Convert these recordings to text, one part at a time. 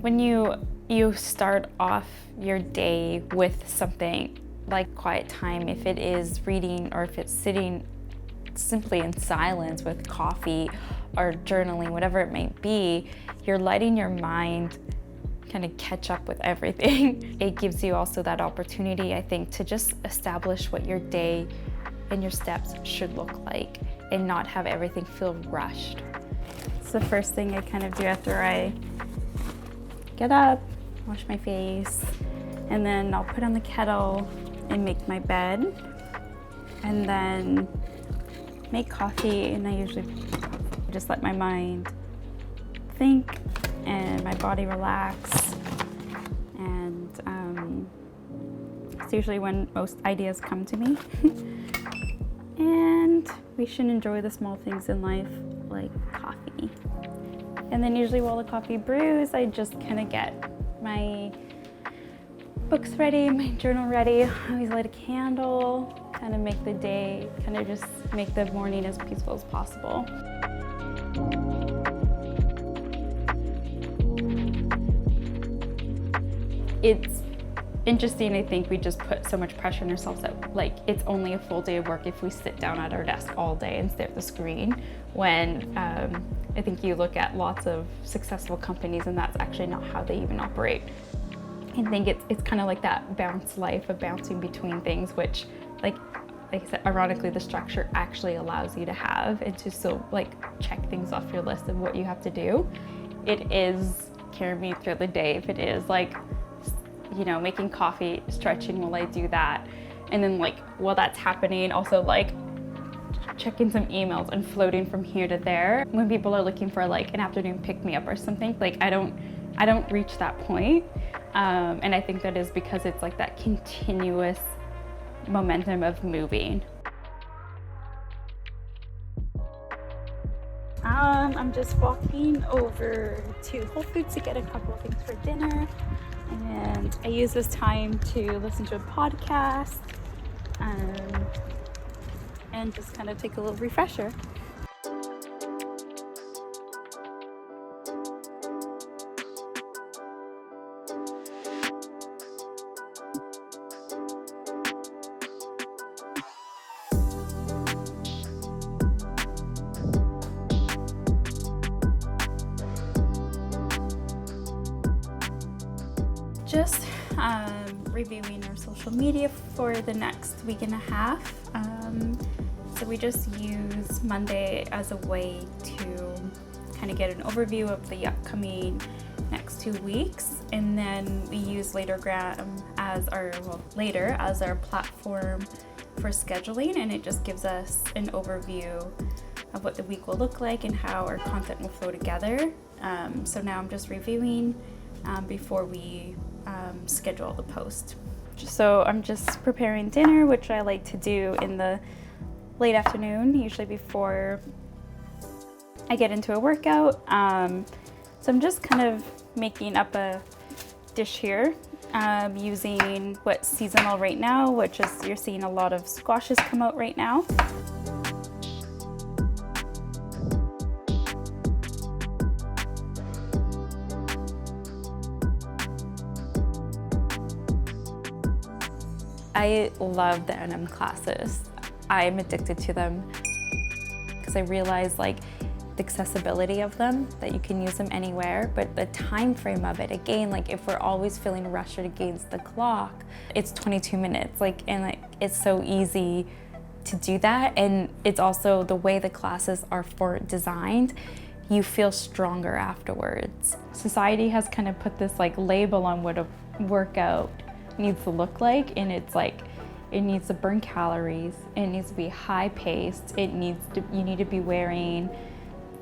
When you start off your day with something like quiet time, if it is reading or if it's sitting simply in silence with coffee or journaling, whatever it may be, you're letting your mind kind of catch up with everything. It gives you also that opportunity, I think, to just establish what your day and your steps should look like and not have everything feel rushed. It's the first thing I kind of do after I get up, wash my face, and then I'll put on the kettle and make my bed, and then make coffee, and I usually just let my mind think and my body relax, and it's usually when most ideas come to me. And we should enjoy the small things in life, like coffee. And then usually while the coffee brews, I just kind of get my books ready, my journal ready. I always light a candle, kind of make the day, kind of just make the morning as peaceful as possible. It's interesting, I think we just put so much pressure on ourselves that like it's only a full day of work if we sit down at our desk all day and stare at the screen, when I think you look at lots of successful companies and that's actually not how they even operate. I think it's kind of like that bounce life of bouncing between things, which like I said, ironically, the structure actually allows you to have and to still like check things off your list of what you have to do. It is carrying me through the day. If it is like, you know, making coffee, stretching while I do that. And then like while that's happening, also like checking some emails and floating from here to there. When people are looking for like an afternoon pick-me-up or something, like I don't reach that point. And I think that is because it's like that continuous momentum of moving. I'm just walking over to Whole Foods to get a couple of things for dinner. And I use this time to listen to a podcast and just kind of take a little refresher. Just reviewing our social media for the next week and a half. So we just use Monday as a way to kind of get an overview of the upcoming next 2 weeks, and then we use Latergram as our platform for scheduling, and it just gives us an overview of what the week will look like and how our content will flow together. So now I'm just reviewing before we schedule the post. So I'm just preparing dinner, which I like to do in the late afternoon, usually before I get into a workout. So I'm just kind of making up a dish here using what's seasonal right now, which is you're seeing a lot of squashes come out right now. I love the NM classes. I'm addicted to them because I realize like the accessibility of them, that you can use them anywhere, but the time frame of it, again, like if we're always feeling rushed against the clock, it's 22 minutes, and like it's so easy to do that. And it's also the way the classes are designed, you feel stronger afterwards. Society has kind of put this like label on what a workout needs to look like, and it's like it needs to burn calories, it needs to be high paced, you need to be wearing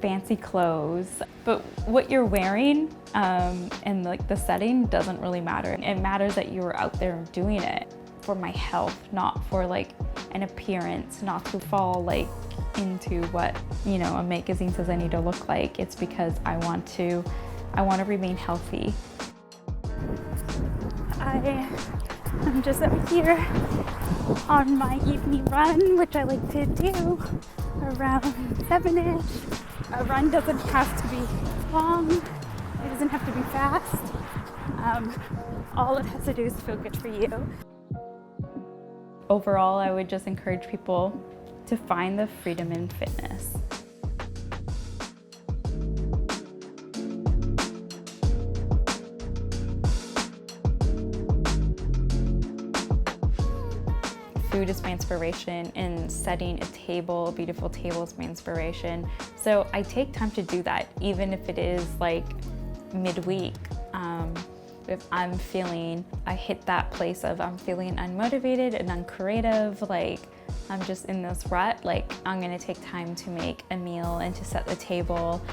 fancy clothes, but what you're wearing and like the setting doesn't really matter. It matters that you were out there doing it for my health, not for like an appearance, not to fall like into what, you know, a magazine says I need to look like. It's because I want to remain healthy. I'm just out here on my evening run, which I like to do around 7-ish. A run doesn't have to be long, it doesn't have to be fast. All it has to do is feel good for you. Overall, I would just encourage people to find the freedom in fitness. Food is my inspiration, and setting a table, a beautiful table, is my inspiration. So I take time to do that, even if it is like midweek. If I'm feeling, I hit that place of I'm feeling unmotivated and uncreative, like I'm just in this rut, like I'm gonna take time to make a meal and to set the table,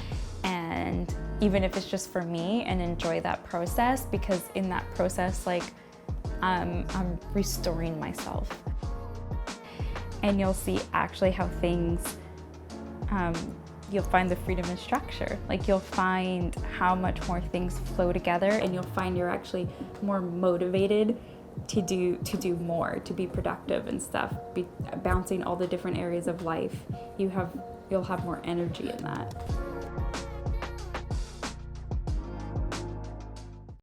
and even if it's just for me, and enjoy that process, because in that process, like I'm restoring myself. And you'll see actually how things, you'll find the freedom and structure. Like you'll find how much more things flow together, and you'll find you're actually more motivated to do more, to be productive and stuff, bouncing all the different areas of life. You'll have more energy in that.